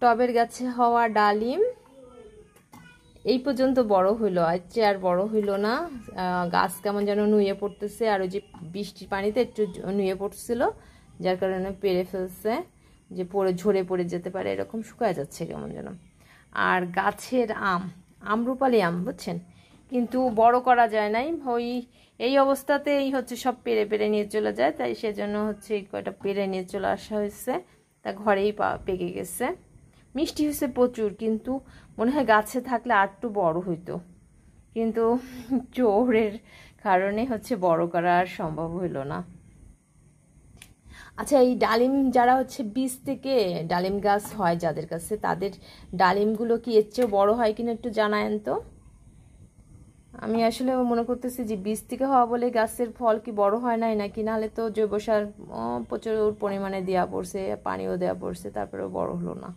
টবের গাছে হওয়া ডালিম এই পর্যন্ত বড় হইলো, আজকে আর বড় হইলো না। গাছ কেমন যেন নুয়ে পড়তেছে, আর ওই যে বৃষ্টির পানিতে একটু নুয়ে পড়ছিল, যার কারণে পেরে ফেলছে, যে পড়ে ঝরে পড়ে যেতে পারে, এরকম শুকায় যাচ্ছে কেমন যেন। আর গাছের আমরুপালি আম বুঝছেন, কিন্তু বড় করা যায় নাই, ওই এই অবস্থাতেই হচ্ছে সব পেরে পেরে নিয়ে চলে যায়, তাই সেজন্য হচ্ছে কয়টা পেরে নিয়ে চলে আসা হয়েছে, তা ঘরেই পেকে গেছে। মিষ্টি হয়েছে প্রচুর, কিন্তু মনে হয় গাছে থাকলে আর একটু বড় হইতো, কিন্তু চোরের কারণে হচ্ছে বড় করা আর সম্ভব হইল না। আচ্ছা, এই ডালিম যারা হচ্ছে বীজ থেকে ডালিম গাছ হয় যাদের কাছে, তাদের ডালিমগুলো কি এর চেয়েও বড় হয় কিনা একটু জানায়েন তো। আমি আসলে মনে করতেছি যে বীজ থেকে হওয়া বলে গাছের ফল কি বড় হয় নাই, নাকি নাহলে তো জৈব সার প্রচুর পরিমাণে দেওয়া পড়ছে, পানিও দেওয়া পড়ছে, তারপরেও বড় হলো না।